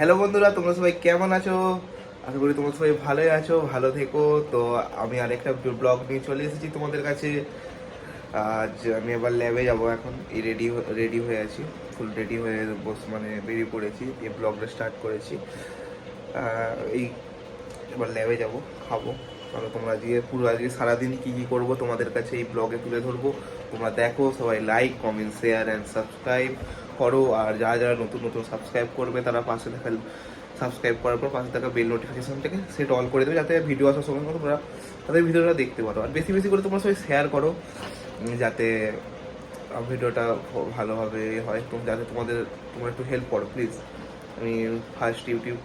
Hello বন্ধুরা, তোমরা সবাই কেমন আছো? আশা করি তোমরা সবাই ভালোই আছো, ভালো থেকো। তো আমি আরেকটা ব্লগ নিয়ে চলে এসেছি তোমাদের কাছে। আজ আমি এবার ল্যাবে যাব। এখন এই রেডি হয়ে আছি, ফুল রেডি হয়ে মানে বেরিয়ে পড়েছি, এই ব্লগটা স্টার্ট করেছি। এই এবার ল্যাবে যাব, খাবো। তাহলে তোমরা আজকে সারাদিন কী কী করবো তোমাদের কাছে এই ব্লগে তুলে ধরবো। তোমরা দেখো, সবাই like, comment, share and subscribe করো। আর যারা যারা নতুন নতুন সাবস্ক্রাইব করবে তারা সাবস্ক্রাইব করার পর পাশে থাকা বেল নোটিফিকেশনটাকে সেট অল করে দেবে, যাতে ভিডিও আসার সময় তোমরা তাদের ভিডিওটা দেখতে পারো। আর বেশি বেশি করে তোমরা সবাই শেয়ার করো, যাতে ভিডিওটা ভালোভাবে হয়। যাতে তোমরা একটু হেল্প করো প্লিজ। আমি ফার্স্ট ইউটিউব,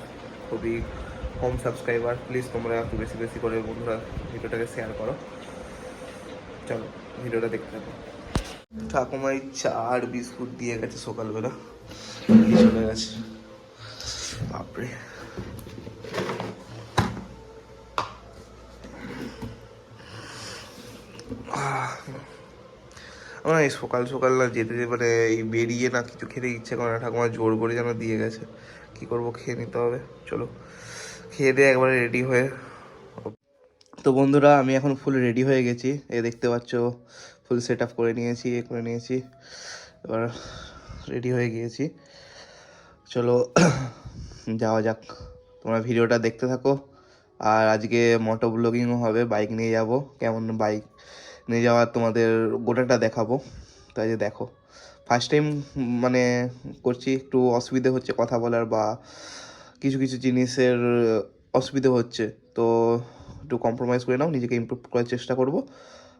খুবই কম সাবস্ক্রাইবার। প্লিজ তোমরা একটু বেশি বেশি করে বন্ধুরা ভিডিওটাকে শেয়ার করো। চলো ভিডিওটা দেখতে থাকো। ঠাকুমাই চা আর বিস্কুট দিয়ে গেছে সকালবেলা, চলে গেছে। বাপরে, আমার এই সকাল সকাল না যেতে মানে এই বেরিয়ে না কিছু খেতে ইচ্ছে করে না। ঠাকুমা জোর করে যেন দিয়ে গেছে, কি করবো, খেয়ে নিতে হবে। চলো খেয়ে দিয়ে একবারে রেডি হয়ে। তো বন্ধুরা, আমি এখন ফুল রেডি হয়ে গেছি। দেখতে পাচ্ছ, ফুল সেট আপ করে নিয়েছি, এবার রেডি হয়ে গিয়েছি। চলো যাওয়া যাক, তোমরা ভিডিওটা দেখতে থাকো। আর আজকে মোটো ব্লগিংও হবে, বাইক নিয়ে যাব। কেমন বাইক নিয়ে যাওয়ার তোমাদের গোটাটা দেখাবো। তাই যে দেখো, ফার্স্ট টাইম মানে করছি, একটু অসুবিধে হচ্ছে কথা বলার, বা কিছু কিছু জিনিসের অসুবিধে হচ্ছে। তো একটু কম্প্রোমাইজ করে নাও, নিজেকে ইমপ্রুভ করার চেষ্টা করব।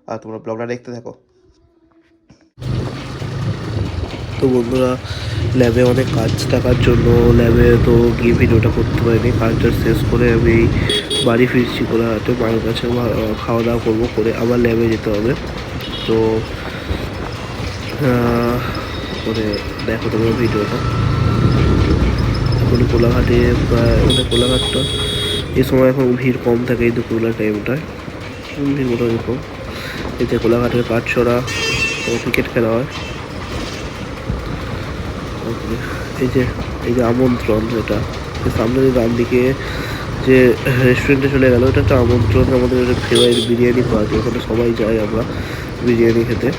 আর তোমরা ব্লগটা দেখতে থাকো। তো বন্ধুরা, ল্যাবে অনেক কাজ থাকার জন্য ল্যাবে তো গিয়ে ভিডিওটা করতে পারিনি। কাজটা শেষ করে আমি বাড়ি ফিরছি কোলাঘাটে, মায়ের কাছে খাওয়া দাওয়া করবো, করে আবার ল্যাবে যেতে হবে। তো করে দেখো তোমার ভিডিওটা। এখন কোলাঘাটে প্রায় কোলাঘাটটা এই সময় এখন ভিড় কম থাকে, এই দুপুরবেলার টাইমটায় ভিড় মোটামুটি কম। এতে কোলাঘাটের কাঠছড়া ক্রিকেট খেলা হয়। এই যে আমন্ত্রণ, এটা সামনে ডান দিকে যে রেস্টুরেন্টে চলে গেল, এটা একটা আমন্ত্রণ। আমাদের ফেভারিট বিরিয়ানি পাওয়া যায়, ওখানে সবাই যায় আমরা বিরিয়ানি খেতে।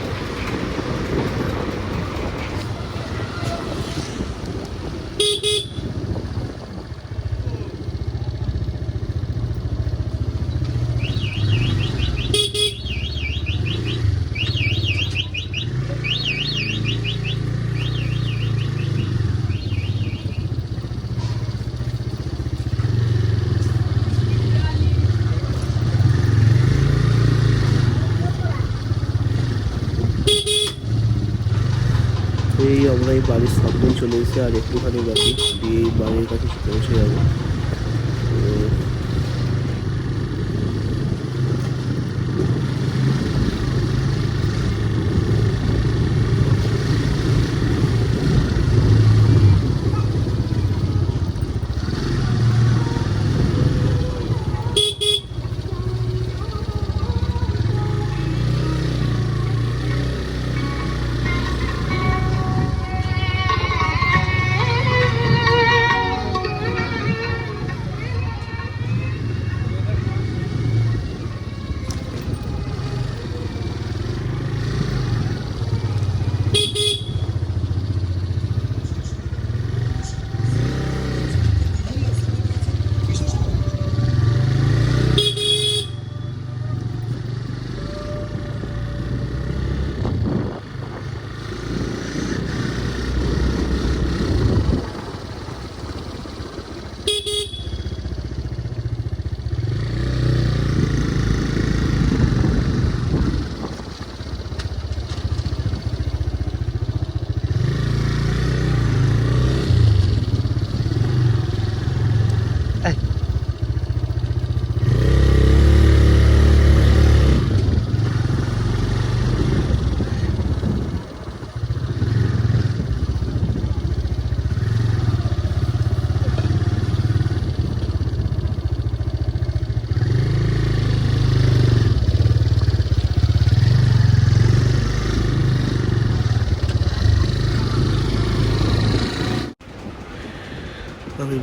এই আমরা এই বাড়ির সামনেই চলে এসেছি, আর একটুখানি বাকি দিয়ে এই বাড়ির কাছে পৌঁছে যাবো।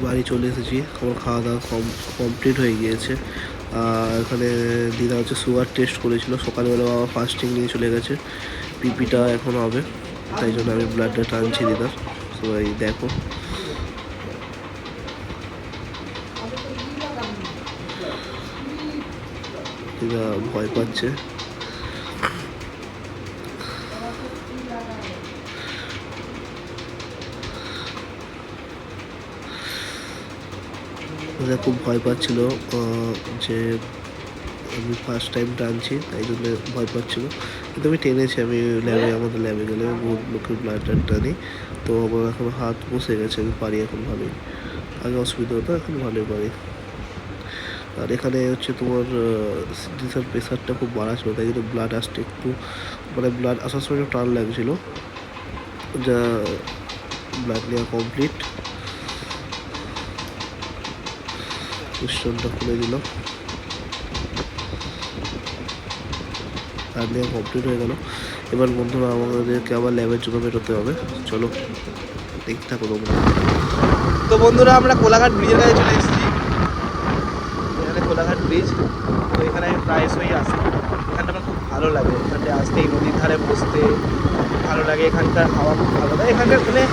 বাড়ি চলে এসেছি। আমার খাওয়া দাওয়া কমপ্লিট হয়ে গিয়েছে। আর এখানে দিদা হচ্ছে সুগার টেস্ট করেছিল সকালবেলা, বাবা ফাস্টিং নিয়ে চলে গেছে, পিপিটা এখন হবে, তাই জন্য আমি ব্লাডটা টানছি দিদার। সবাই দেখো, দিদা ভয় পাচ্ছে। দিদা খুব ভয় পাচ্ছিল যে আমি ফার্স্ট টাইম টানছি, তাই জন্য ভয় পাচ্ছিলো। কিন্তু আমি টেনেছি, আমি ল্যাবে, আমাদের ল্যাবে গেলে বহুত লোকের ব্লাড টানি, তো আমার এখন হাত বসে গেছে, আমি পারি এখন ভালোই। আগে অসুবিধা হতো, এখন ভালোই পারি। আর এখানে হচ্ছে তোমার দিদার প্রেশারটা খুব বাড়া ছিল, তাই জন্য ব্লাড আসতে একটু, মানে ব্লাড আসার সময় একটু টান লাগছিল, যা ব্লাড নেওয়া কমপ্লিট। স্টোনটা খুলে দিল, ব্লাড নেওয়া কমপ্লিট হয়ে গেল। এবার বন্ধুরা আমাদেরকে আবার ল্যাবের জন্য বেরোতে হবে, চলো দেখতে থাকো তোমরা। তো বন্ধুরা আমরা কোলাঘাট ব্রিজের কাছে চলে এসেছি। এখানে কোলাঘাট ব্রিজ, তো এখানে আমি প্রায়শই আসি। এখানটা আমার খুব ভালো লাগে, এখানটায় আসতে, এই নদীর ধারে বসতে ভালো লাগে। এখানকার হাওয়া খুব ভালো লাগে, এখানকার মানে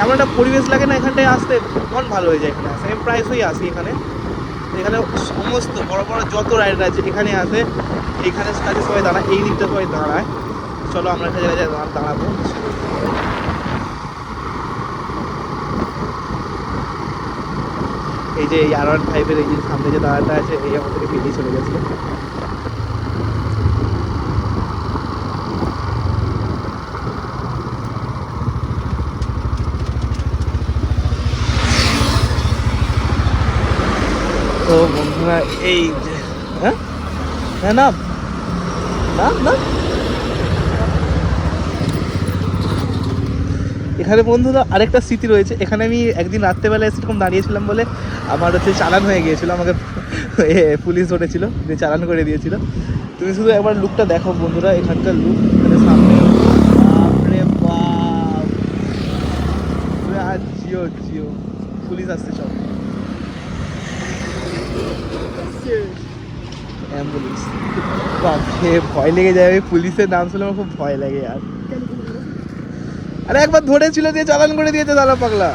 এমন একটা পরিবেশ লাগে না, এখানটায় আসতে মন ভালো হয়ে যায়। এখানে আসে আমি প্রায়শই আসি। এখানে সমস্ত বড় বড় যত রাইডার আছে এখানে আসে, এইখানে কাছে সবাই দাঁড়ায়, এই দিকটা সবাই দাঁড়ায়। চলো আমরা একটা জায়গায় দাঁড়াবো। এই যে এই R15 এই যে সামনে যে দাঁড়াটা আছে, এই আমাদেরকে পেরিয়ে চলে গেছে। তো বন্ধুরা এই যে হ্যাঁ হ্যাঁ না না না এখানে বন্ধুরা আরেকটা স্মৃতি রয়েছে। এখানে আমি একদিন রাত্রেবেলায় সেরকম দাঁড়িয়েছিলাম বলে আমার হচ্ছে চালান হয়ে গিয়েছিলো, আমাকে পুলিশ ধরেছিল, দিয়ে চালান করে দিয়েছিল। তুমি শুধু একবার লুকটা দেখো বন্ধুরা, এখানকার লুক, এখানে সামনে বাপরে বাপ, আর জিও জিও পুলিশ আসছে সব, অ্যাম্বুলেন্স। বাপরে ভয় লেগে যায়, ওই পুলিশের নাম শুনে আমার খুব ভয় লাগে। আর আরে একবার ধরেছিল, দিয়ে চালান করে দিয়েছে দাদা পাগলা।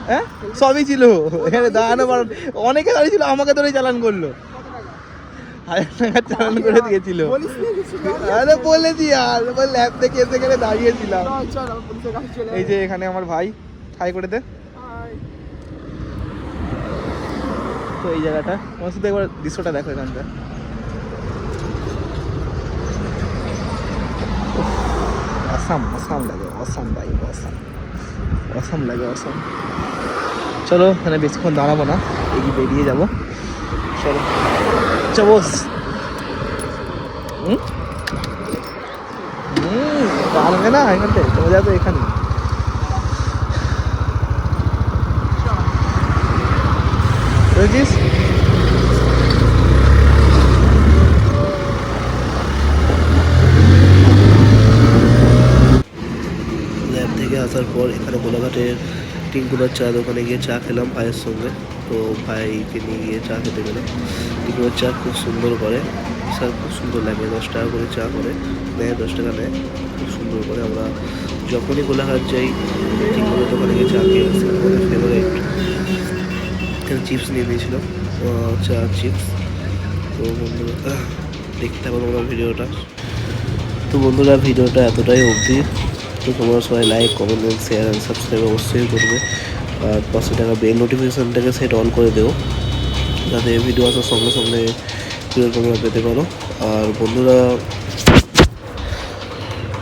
হ্যাঁ সবই ছিল এখানে দাঁড়ানো, অনেকে দাঁড়িয়ে ছিল, আমাকে ধরে চালান করলো, 1000 টাকার চালান করে দিয়েছিল। আরে বলেছি আর ল্যাব থেকে এসে এখানে দাঁড়িয়েছিলাম। এই যে এখানে আমার ভাই, হাই করে দে। তো এই জায়গাটা আমার শুধু একবার দৃশ্যটা দেখো, এখানটা অসাম অসাম লাগে, অসাম ভাই, অসাম অসাম লাগে, অসাম। চলো এখানে বেশিক্ষণ দাঁড়াবো না, এগিয়ে বেরিয়ে যাবো। চলো চলো। দাঁড়াবে না এখানটায়, মজা তো এখানে। বুঝেছিস? ল্যাব থেকে আসার পর এখানে কোলাঘাটের টিঙ্কুরার চা দোকানে গিয়ে চা খেলাম ভাইয়ের সঙ্গে। তো ভাইকে নিয়ে গিয়ে চা খেতে গেলাম। টিঙ্কুরার চা খুব সুন্দর করে, স্যার খুব সুন্দর লাগে, 10 টাকা করে চা করে নেয়, 10 টাকা নেয়, খুব সুন্দর করে। আমরা যখনই কোলাঘাট যাই টিঙ্কুরার দোকানে গিয়ে চা খেয়ে আসি, আমাদের ফেভারিট। এখানে চিপস নিয়ে নিয়েছিল, চা চিপস। তো বন্ধুরা দেখতে থাকো তোমরা ভিডিওটা। তো বন্ধুরা ভিডিওটা এতটাই অবধি। তো তোমরা সবাই like, comment, share and subscribe অবশ্যই করবে। আর 500 টাকা বেল নোটিফিকেশানটাকে সেট অন করে দেও, যাতে ভিডিও আসার সঙ্গে সঙ্গে ভিডিও তোমরা পেতে পারো। আর বন্ধুরা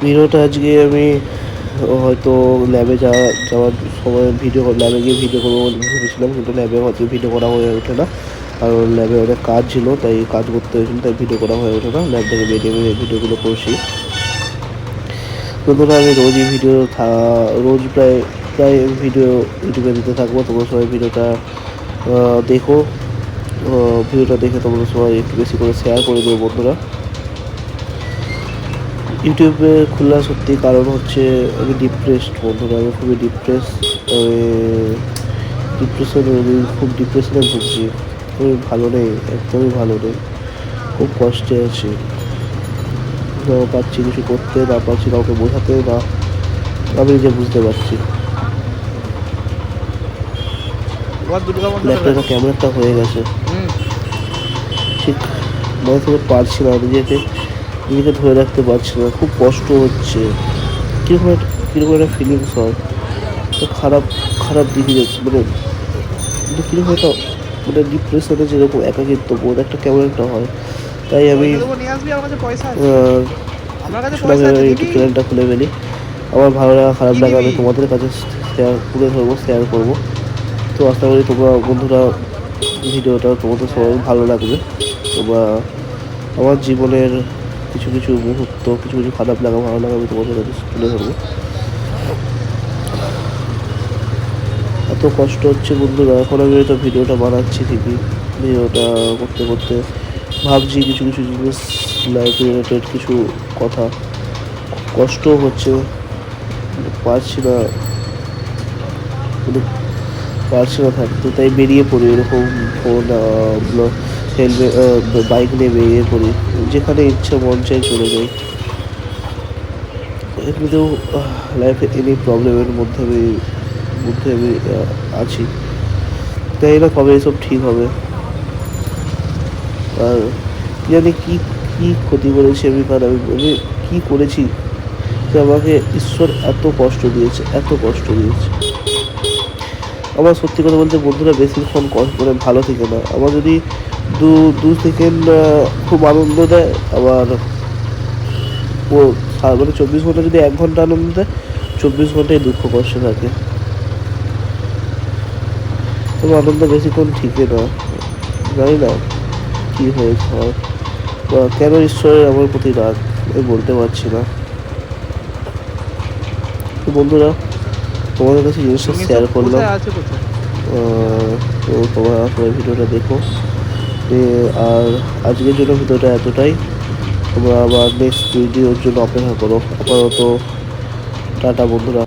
ভিডিওটা আজকে আমি হয়তো ল্যাবে যাওয়ার সময় ল্যাবে গিয়ে ভিডিও করবো বলে ভেবেছিলাম, কিন্তু ল্যাবে হয়তো ভিডিও করা হয়ে ওঠে না, কারণ ল্যাবে অনেক কাজ ছিল, তাই কাজ করতে হয়েছিল, তাই ভিডিও করা হয়ে ওঠে না। ল্যাব থেকে বেরিয়ে আমি ভিডিওগুলো করছি। বন্ধুরা আমি রোজ প্রায় ভিডিও ইউটিউবে দিতে থাকবো। তোমরা সবাই ভিডিওটা দেখো, ভিডিওটা দেখে তোমরা সবাই একটু বেশি করে শেয়ার করে দেবো বন্ধুরা। ইউটিউবে খোলা সত্যি কারণ হচ্ছে আমি ডিপ্রেসড বন্ধুরা, আমি খুবই ডিপ্রেস। আমি খুব ডিপ্রেশনে ভুগছি। আমি ভালো নেই, একদমই ভালো নেই, খুব কষ্টে আছি। না পারছি কিছু করতে, না পারছি কাউকে বোঝাতে, না আমি নিজে বুঝতে পারছি। ল্যাপটপটা কেমন একটা হয়ে গেছে, ঠিক মনে থেকে পারছি না, নিজেকে ধরে রাখতে পারছি না, খুব কষ্ট হচ্ছে। কীরকম একটা ফিলিংস হয়, তো খারাপ খারাপ দিকে যাচ্ছে, কিন্তু কীরকম একটা ডিপ্রেশনে যেরকম একাকিত্ব বোধ একটা কেমন একটা হয়। তাই আমি ইউটিউব চ্যানেলটা খুলে ফেলি। আমার ভালো লাগা খারাপ লাগা আমি তোমাদের কাছে তুলে ধরবো, শেয়ার করবো। তো আশা করি তোমরা বন্ধুরা ভিডিওটা তোমাদের সবাই ভালো লাগবে। তোমরা আমার জীবনের কিছু কিছু মুহূর্ত, কিছু কিছু খারাপ লাগা ভালো লাগা আমি তোমাদের কাছে তুলে ধরবো। এত কষ্ট হচ্ছে বন্ধুরা, এখন আমি হয়তো ভিডিওটা বানাচ্ছি ঠিকই, ভিডিওটা করতে করতে ভাবছি কিছু কিছু জিনিস, লাইফ রিলেটেড কিছু কথা, কষ্ট হচ্ছে, পারছি না, কিন্তু পারছি না থাকতে, তাই বেরিয়ে পড়ি এরকম ফোন হেলমেট বাইক নিয়ে বেরিয়ে পড়ি, যেখানে ইচ্ছা মন চাই চলে যাই। এমনিতেও লাইফে এনি প্রবলেমের মধ্যে আমি আছি, তাই না কবে এসব ঠিক হবে। আর জানি কি কি ক্ষতি করেছি আমি, কারণ আমি কী করেছি যে আমাকে ঈশ্বর এত কষ্ট দিয়েছে, এত কষ্ট দিয়েছে। আমার সত্যি কথা বলতে বন্ধুরা বেশিক্ষণ কষ্ট করে ভালো থেকে না, আমার যদি দু সেকেন্ড খুব আনন্দ দেয়, আবার ও 24 ঘন্টা যদি 1 ঘন্টা আনন্দ দেয়, 24 ঘন্টায় দুঃখ কষ্ট থাকে। তবে আনন্দ বেশিক্ষণ ঠিকে না, জানি না কী হয়েছে আমার, বা কেন ঈশ্বরের আমার প্রতি রাগ আমি বলতে পারছি না। তো বন্ধুরা তোমাদের কাছে জিনিসটা শেয়ার করলাম। তো তোমরা সবাই ভিডিওটা দেখো। আর আজকের জন্য ভিডিওটা এতটাই, তোমরা আবার নেক্সট ভিডিওর জন্য অপেক্ষা করো। আপাতত টাটা বন্ধুরা।